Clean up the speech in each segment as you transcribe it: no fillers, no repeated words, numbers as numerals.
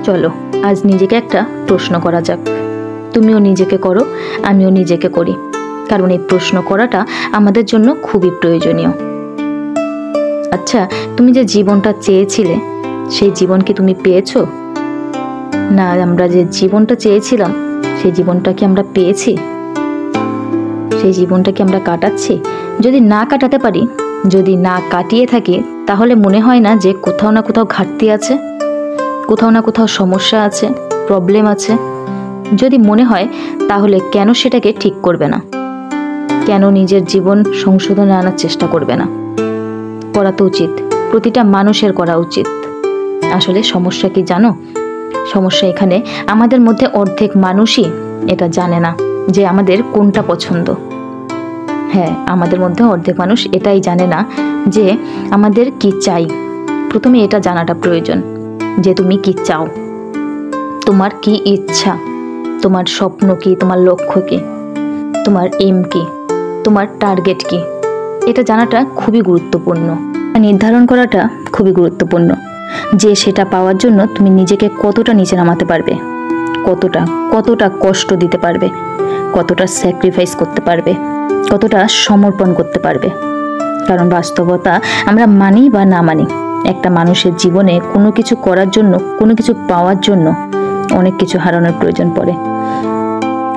চলো আজ নিজেকে একটা প্রশ্ন করা যাক। তুমিও নিজেকে করো, আমিও নিজেকে করি, কারণ এই প্রশ্ন করাটা আমাদের জন্য খুবই প্রয়োজনীয়। আচ্ছা, তুমি যে জীবনটা চেয়েছিলে সেই জীবন কি তুমি পেয়েছো? না, আমরা যে জীবনটা চেয়েছিলাম সেই জীবনটা কি আমরা পেয়েছি? সেই জীবনটা কি আমরা কাটাচ্ছি? যদি না কাটাতে পারি, যদি না কাটিয়ে থাকি, তাহলে মনে হয় না যে কোথাও না কোথাও ঘাটতি আছে, কোথাও না কোথাও সমস্যা আছে, প্রবলেম আছে? যদি মনে হয় তাহলে কেন সেটাকে ঠিক করবে না? কেন নিজের জীবন সংশোধনে আনার চেষ্টা করবে না? করা তো উচিত, প্রতিটা মানুষের করা উচিত। আসলে সমস্যা কি জানো? সমস্যা এখানে আমাদের মধ্যে অর্ধেক মানুষই এটা জানে না যে আমাদের কোনটা পছন্দ। হ্যাঁ, আমাদের মধ্যে অর্ধেক মানুষ এটাই জানে না যে আমাদের কি চাই। প্রথমে এটা জানাটা প্রয়োজন যে তুমি কি চাও, তোমার কি ইচ্ছা, তোমার স্বপ্ন কি, তোমার লক্ষ্য কি, তোমার এম কি, তোমার টার্গেট কি। এটা জানাটা খুবই গুরুত্বপূর্ণ, নির্ধারণ করাটা খুবই গুরুত্বপূর্ণ যে সেটা পাওয়ার জন্য তুমি নিজেকে কতটা নিচে নামাতে পারবে, কতটা কষ্ট দিতে পারবে, কতটা স্যাক্রিফাইস করতে পারবে, কতটা সমর্পণ করতে পারবে। কারণ বাস্তবতা আমরা মানি বা না মানি, একটা মানুষের জীবনে কোনো কিছু করার জন্য, কোনো কিছু পাওয়ার জন্য অনেক কিছু হারানোর প্রয়োজন পড়ে।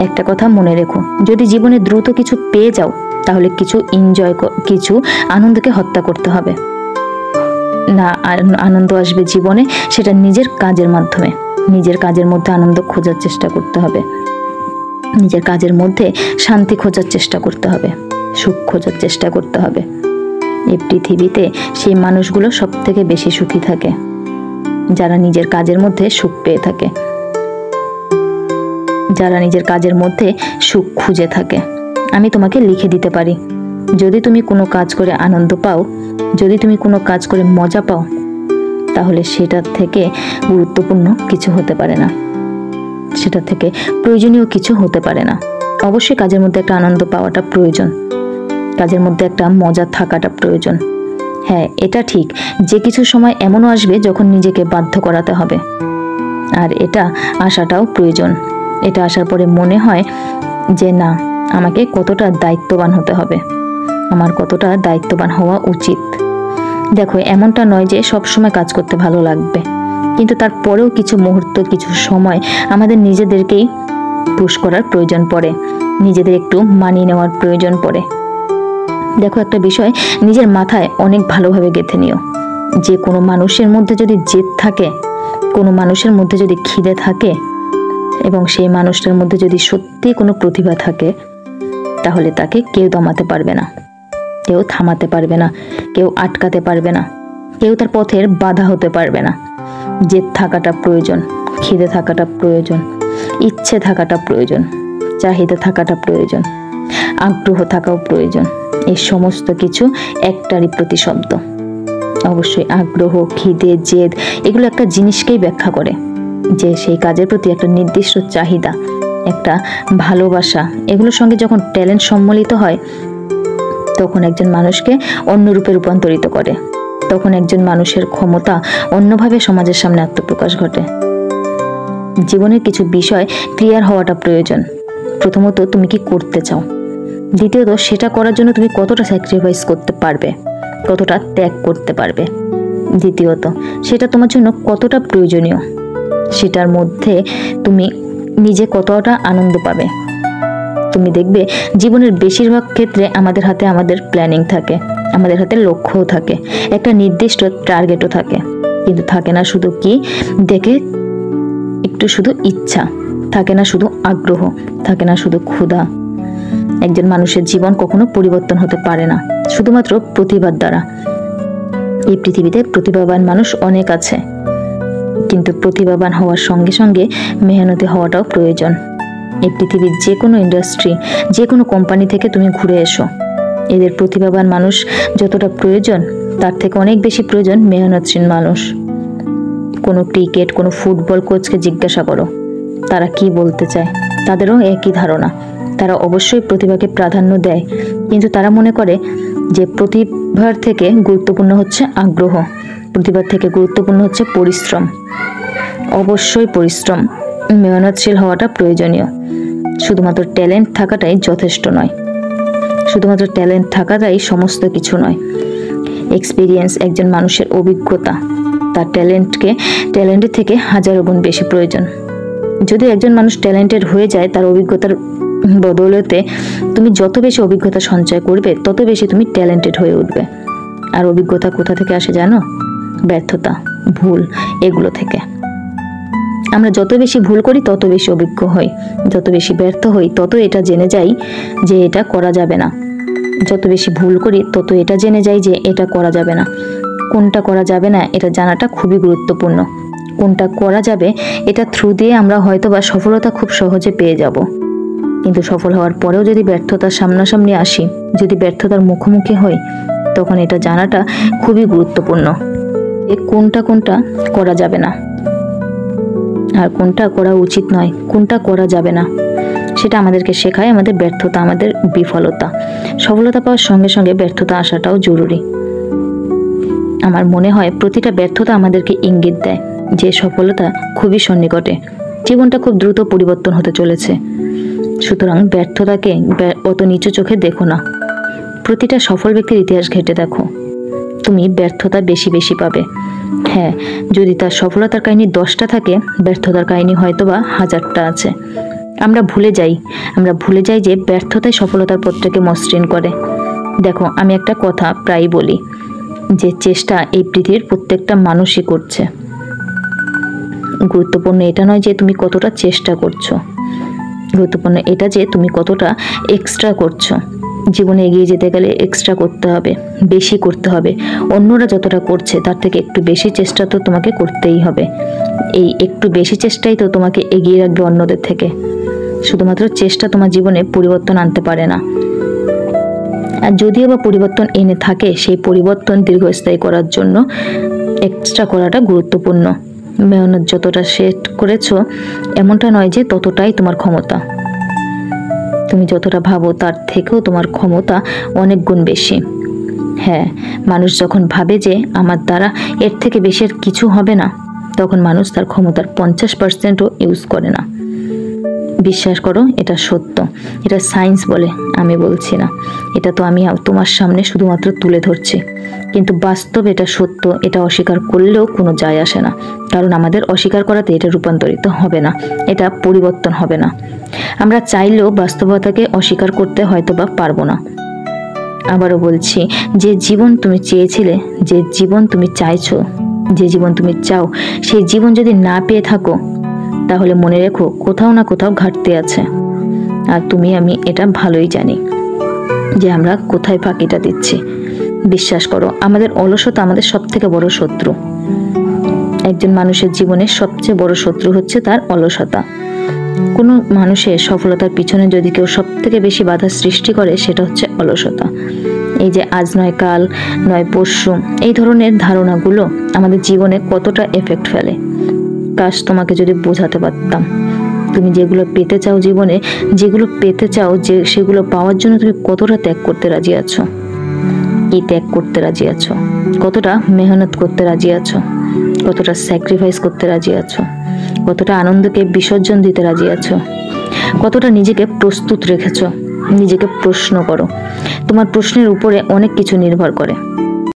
একটা কথা মনে রেখো, যদি জীবনে দ্রুত কিছু পেয়ে যাও তাহলে কিছু আনন্দকে হত্যা করতে হবে না। আনন্দ আসবে জীবনে সেটা নিজের কাজের মাধ্যমে। নিজের কাজের মধ্যে আনন্দ খোঁজার চেষ্টা করতে হবে, নিজের কাজের মধ্যে শান্তি খোঁজার চেষ্টা করতে হবে, সুখ খোঁজার চেষ্টা করতে হবে। এই পৃথিবীতে সেই মানুষগুলো সব থেকে বেশি সুখী থাকে যারা নিজের কাজের মধ্যে সুখ পেয়ে থাকে, যারা নিজের কাজের মধ্যে সুখ খুঁজে থাকে। আমি তোমাকে লিখে দিতে পারি, যদি তুমি কোনো কাজ করে আনন্দ পাও, যদি তুমি কোনো কাজ করে মজা পাও, তাহলে সেটার থেকে গুরুত্বপূর্ণ কিছু হতে পারে না, সেটা থেকে প্রয়োজনীয় কিছু হতে পারে না। অবশ্যই কাজের মধ্যে একটা আনন্দ পাওয়াটা প্রয়োজন, কাজের মধ্যে একটা মজা থাকাটা প্রয়োজন। হ্যাঁ, এটা ঠিক যে কিছু সময় এমনও আসবে যখন নিজেকে বাধ্য করাতে হবে, আর এটা আসাটাও প্রয়োজন। এটা আসার পরে মনে হয় যে না, আমাকে কতটা দায়িত্ববান হতে হবে, আমার কতটা দায়িত্ববান হওয়া উচিত। দেখো, এমনটা নয় যে সব সময় কাজ করতে ভালো লাগবে, কিন্তু তারপরেও কিছু মুহূর্ত, কিছু সময় আমাদের নিজেদেরকেই পুশ করার প্রয়োজন পড়ে, নিজেদের একটু মানিয়ে নেওয়ার প্রয়োজন পড়ে। দেখো, একটা বিষয় নিজের মাথায় অনেক ভালোভাবে গেঁথে নিও, যে কোনো মানুষের মধ্যে যদি জেদ থাকে, কোনো মানুষের মধ্যে যদি খিদে থাকে, এবং সেই মানুষটার মধ্যে যদি সত্যি কোনো প্রতিভা থাকে, তাহলে তাকে কেউ দমাতে পারবে না, কেউ থামাতে পারবে না, কেউ আটকাতে পারবে না, কেউ তার পথের বাধা হতে পারবে না। জেদ থাকাটা প্রয়োজন, খিদে থাকাটা প্রয়োজন, ইচ্ছে থাকাটা প্রয়োজন, চাহিদা থাকাটা প্রয়োজন, আগ্রহ থাকাও প্রয়োজন। এই সমস্ত কিছু একটারই প্রতিশব্দ। অবশ্যই আগ্রহ, খিদে, জেদ এগুলো একটা জিনিসকেই ব্যাখ্যা করে, যে সেই কাজের প্রতি একটা নির্দিষ্ট চাহিদা, একটা ভালোবাসা, এগুলোর সঙ্গে যখন ট্যালেন্ট সম্মিলিত হয় তখন একজন মানুষকে অন্য রূপে রূপান্তরিত করে, তখন একজন মানুষের ক্ষমতা অন্যভাবে সমাজের সামনে আত্মপ্রকাশ ঘটে। জীবনের কিছু বিষয় ক্লিয়ার হওয়াটা প্রয়োজন। প্রথমত, তুমি কি করতে চাও? দ্বিতীয়ত, সেটা করার জন্য তুমি কতটা স্যাক্রিফাইস করতে পারবে, কতটা ত্যাগ করতে পারবে। দ্বিতীয়ত, সেটা তোমার জন্য কতটা প্রয়োজনীয়, সেটার মধ্যে তুমি নিজে কতটা আনন্দ পাবে। তুমি দেখবে জীবনের বেশিরভাগ ক্ষেত্রে আমাদের হাতে আমাদের প্ল্যানিং থাকে, আমাদের হাতে লক্ষ্যও থাকে, একটা নির্দিষ্ট টার্গেটও থাকে, কিন্তু থাকে না শুধু কি দেখে একটু শুধু ইচ্ছা, থাকে না শুধু আগ্রহ, থাকে না শুধু ক্ষুধা। একজন মানুষের জীবন কখনো পরিবর্তন হতে পারে না শুধুমাত্র প্রতিভার দ্বারা। এই পৃথিবীতে প্রতিভাবান মানুষ অনেক আছে, কিন্তু প্রতিভাবান হওয়ার সঙ্গে সঙ্গে মেহনতি হওয়াটাও প্রয়োজন। এই পৃথিবীর যে কোনো ইন্ডাস্ট্রি, যে কোনো কোম্পানি থেকে তুমি ঘুরে এসো, এদের প্রতিভাবান মানুষ যতটা প্রয়োজন তার থেকে অনেক বেশি প্রয়োজন মেহনতশীল মানুষ। কোনো ক্রিকেট, কোনো ফুটবল কোচকে জিজ্ঞাসা করো তারা কি বলতে চায়, তাদেরও একই ধারণা। তারা অবশ্যই প্রতিভাকে প্রাধান্য দেয়, কিন্তু তারা মনে করে যে প্রতিভার থেকে গুরুত্বপূর্ণ হচ্ছে আগ্রহ, প্রতিভার থেকে গুরুত্বপূর্ণ হচ্ছে পরিশ্রম। অবশ্যই পরিশ্রম, মেহনতশীল হওয়াটা প্রয়োজনীয়। শুধুমাত্র ট্যালেন্ট থাকাটাই যথেষ্ট নয়, শুধুমাত্র ট্যালেন্ট থাকাটাই সমস্ত কিছু নয়। এক্সপিরিয়েন্স, একজন মানুষের অভিজ্ঞতা, তার ট্যালেন্টের থেকে হাজারো গুণ বেশি প্রয়োজন। যদি একজন মানুষ ট্যালেন্টেড হয়ে যায়, তার অভিজ্ঞতার বদৌলতে তুমি যত বেশি অভিজ্ঞতা সঞ্চয় করবে, তত বেশি তুমি ট্যালেন্টেড হয়ে উঠবে। আর অভিজ্ঞতা কোথা থেকে আসে জানো? ব্যর্থতা, ভুল, এগুলো থেকে। আমরা যত বেশি ভুল করি তত বেশি অভিজ্ঞ হই, যত বেশি ব্যর্থ হই তত এটা জেনে যাই যে এটা করা যাবে না। যত বেশি ভুল করি তত এটা জেনে যাই যে এটা করা যাবে না। কোনটা করা যাবে না এটা জানাটা খুবই গুরুত্বপূর্ণ। কোনটা করা যাবে এটা থ্রু দিয়ে আমরা হয়তোবা সফলতা খুব সহজে পেয়ে যাব, কিন্তু সফল হওয়ার পরেও যদি ব্যর্থতার সামনাসামনি আসি, যদি ব্যর্থতার মুখোমুখি হই, তখন এটা জানাটা খুবই গুরুত্বপূর্ণ যে কোনটা করা যাবে না আর কোনটা করা উচিত নয়, কোনটা করা যাবে না। সেটা আমাদেরকে শেখায় আমাদের ব্যর্থতা, আমাদের বিফলতা। সফলতা পাওয়ার সঙ্গে সঙ্গে ব্যর্থতা আসাটাও জরুরি। আমার মনে হয় প্রতিটা ব্যর্থতা আমাদেরকে ইঙ্গিত দেয় যে সফলতা খুবই সন্নিকটে, জীবনটা খুব দ্রুত পরিবর্তন হতে চলেছে। সুতরাং ব্যর্থতাকে অত নিচু চোখে দেখো না। প্রতিটা সফল ব্যক্তির ইতিহাস ঘেঁটে দেখো, তুমি ব্যর্থতা বেশি বেশি পাবে। হ্যাঁ, যদি তার সফলতার কাহিনী 10টা থাকে, ব্যর্থতার কাহিনী হয়তোবা 1000টা আছে। আমরা ভুলে যাই যে ব্যর্থতাই সফলতার পথটাকে মসৃণ করে। দেখো, আমি একটা কথা প্রায়ই বলি যে চেষ্টা এই পৃথিবীর প্রত্যেকটা মানুষই করছে। গুরুত্বপূর্ণ এটা নয় যে তুমি কতটা চেষ্টা করছো, গুরুত্বপূর্ণ এটা যে তুমি কতটা এক্সট্রা করছো। জীবনে এগিয়ে যেতে গেলে এক্সট্রা করতে হবে, বেশি করতে হবে। অন্যরা যতটা করছে তার থেকে একটু বেশি চেষ্টা তো তোমাকে করতেই হবে। এই একটু বেশি চেষ্টাই তো তোমাকে এগিয়ে রাখবে অন্যদের থেকে। শুধুমাত্র চেষ্টা তোমার জীবনে পরিবর্তন আনতে পারে না। আর যদিও বা পরিবর্তন এনে থাকে, সেই পরিবর্তন দীর্ঘস্থায়ী করার জন্য এক্সট্রা করাটা গুরুত্বপূর্ণ। মেহনত যতটা সেট করেছো, এমনটা নয় যে ততটাই তোমার ক্ষমতা। তুমি যতটা ভাবো তার থেকেও তোমার ক্ষমতা অনেক গুণ বেশি। হ্যাঁ, মানুষ যখন ভাবে যে আমার দ্বারা এর থেকে বেশি আর কিছু হবে না, তখন মানুষ তার ক্ষমতার 50%ও ইউজ করে না। বিশ্বাস করো, এটা সত্য। এটা সায়েন্স বলে, আমি বলছি না। এটা তো আমি তোমার সামনে শুধুমাত্র তুলে ধরছি, কিন্তু বাস্তব এটা সত্য। এটা অস্বীকার করলেও কোনো যায় আসে না, কারণ আমাদের অস্বীকার করাতে এটা রূপান্তরিত হবে না, এটা পরিবর্তন হবে না। আমরা চাইলেও বাস্তবতাকে অস্বীকার করতে হয়তো বা পারবো না। আবারও বলছি, যে জীবন তুমি চেয়েছিলে, যে জীবন তুমি চাইছো, যে জীবন তুমি চাও, সেই জীবন যদি না পেয়ে থাকো, তাহলে মনে রেখো কোথাও না কোথাও ঘাটতি আছে। আর তুমি আমি এটা ভালোই জানি যে আমরা কোথায় ফাঁকিটা দিচ্ছি। বিশ্বাস করো, আমাদের অলসতা আমাদের সবথেকে বড় শত্রু। একজন মানুষের জীবনের সবচেয়ে বড় শত্রু হচ্ছে তার অলসতা। কোনো মানুষের সফলতার পিছনে যদি কেউ সবথেকে বেশি বাধা সৃষ্টি করে, সেটা হচ্ছে অলসতা। এই যে আজ নয় কাল, নয় পরশু, এই ধরনের ধারণাগুলো আমাদের জীবনে কতটা এফেক্ট ফেলে। কাশ তোমাকে যদি বোঝাতে পারতাম, তুমি যেগুলো পেতে চাও জীবনে, যেগুলো পেতে চাও, যে সেগুলো পাওয়ার জন্য তুমি কতটা ত্যাগ করতে রাজি আছো। কি ত্যাগ করতে রাজি আছো? কতটা মেহনত করতে রাজি আছো? কতটা স্যাক্রিফাইস করতে রাজি আছো? কতটা আনন্দকে বিসর্জন দিতে রাজি আছো? কতটা নিজেকে প্রস্তুত রেখেছো? নিজেকে প্রশ্ন করো। তোমার প্রশ্নের উপরে অনেক কিছু নির্ভর করে।